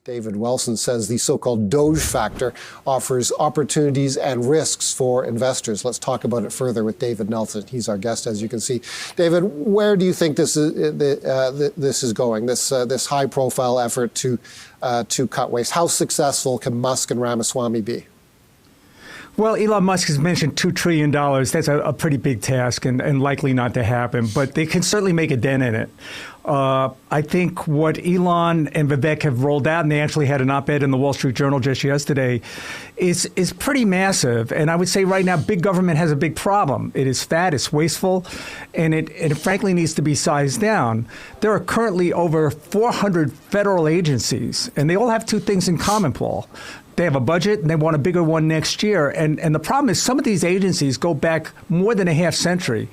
David Wilson says the so-called DOGE factor offers opportunities and risks for investors. Let's talk about it further with David Nelson. He's our guest, as you can see. David, where do you think this is going? This high-profile effort to cut waste. How successful can Musk and Ramaswamy be? Well, Elon Musk has mentioned $2 trillion. That's a pretty big task and likely not to happen, but they can certainly make a dent in it. I think what Elon and Vivek have rolled out, and they actually had an op-ed in the Wall Street Journal just yesterday, is pretty massive. And I would say right now, big government has a big problem. It is fat, it's wasteful, and it frankly needs to be sized down. There are currently over 400 federal agencies, and they all have two things in common, Paul. They have a budget, and they want a bigger one next year. And the problem is some of these agencies go back more than a half century.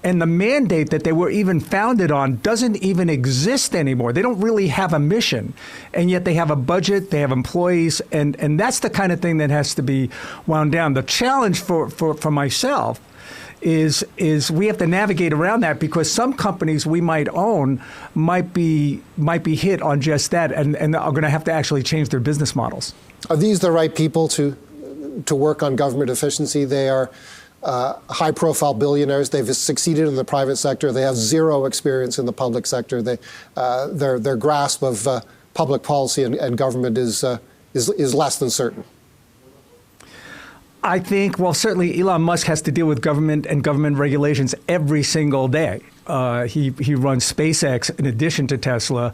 And the mandate that they were even founded on doesn't even exist anymore. They don't really have a mission. And yet they have a budget, they have employees, and that's the kind of thing that has to be wound down. The challenge for myself is we have to navigate around that, because some companies we might own might be hit on just that and are going to have to actually change their business models. Are these the right people to work on government efficiency? They are high-profile billionaires. They've succeeded in the private sector. They have zero experience in the public sector. Their grasp of public policy and government is less than certain. I think, well, certainly Elon Musk has to deal with government and government regulations every single day. He runs SpaceX in addition to Tesla.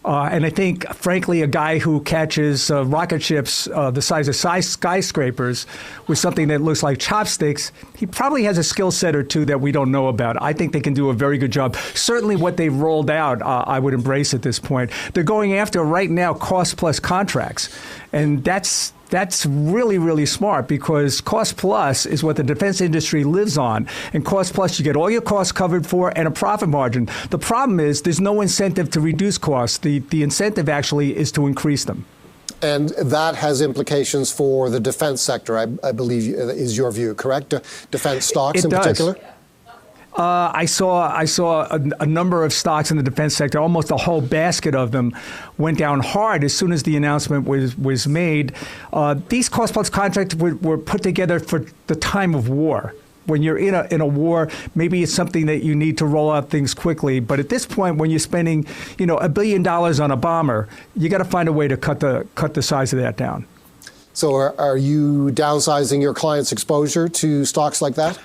And I think, frankly, a guy who catches rocket ships the size of skyscrapers with something that looks like chopsticks, he probably has a skill set or two that we don't know about. I think they can do a very good job. Certainly what they've rolled out, I would embrace at this point. They're going after right now cost-plus contracts. And that's really, really smart, because cost plus is what the defense industry lives on. And cost plus, you get all your costs covered for and a profit margin. The problem is there's no incentive to reduce costs. The incentive actually is to increase them. And that has implications for the defense sector, I believe is your view, correct? Defense stocks in particular? I saw a number of stocks in the defense sector, almost a whole basket of them went down hard as soon as the announcement was made. These cost-plus contracts were put together for the time of war. When you're in a war, maybe it's something that you need to roll out things quickly. But at this point, when you're spending, $1 billion on a bomber, you got to find a way to cut the size of that down. So are you downsizing your clients' exposure to stocks like that?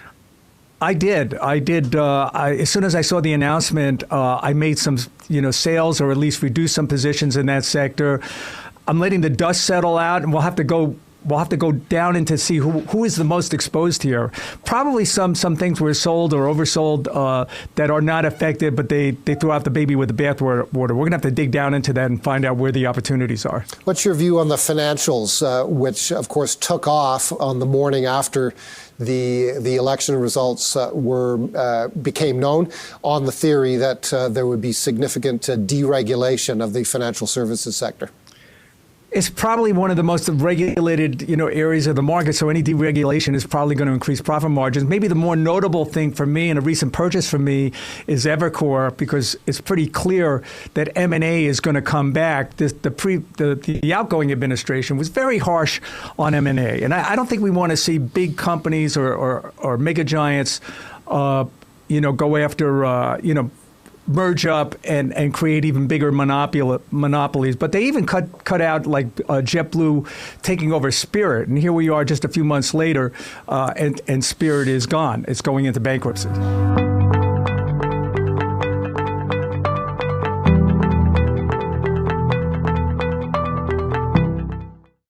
I did. As soon as I saw the announcement, I made some, sales, or at least reduced some positions in that sector. I'm letting the dust settle out, and we'll have to go down into see who is the most exposed here. Probably some things were sold or oversold that are not affected, but they threw out the baby with the bathwater. We're going to have to dig down into that and find out where the opportunities are. What's your view on the financials, which of course took off on the morning after the election results became known, on the theory that there would be significant deregulation of the financial services sector? It's probably one of the most regulated, areas of the market. So any deregulation is probably going to increase profit margins. Maybe the more notable thing for me, and a recent purchase for me, is Evercore, because it's pretty clear that M&A is going to come back. The outgoing administration was very harsh on M&A, and I don't think we want to see big companies or mega giants, go after, merge up and create even bigger monopolies. But they even cut out like JetBlue taking over Spirit. And here we are just a few months later, and Spirit is gone. It's going into bankruptcy.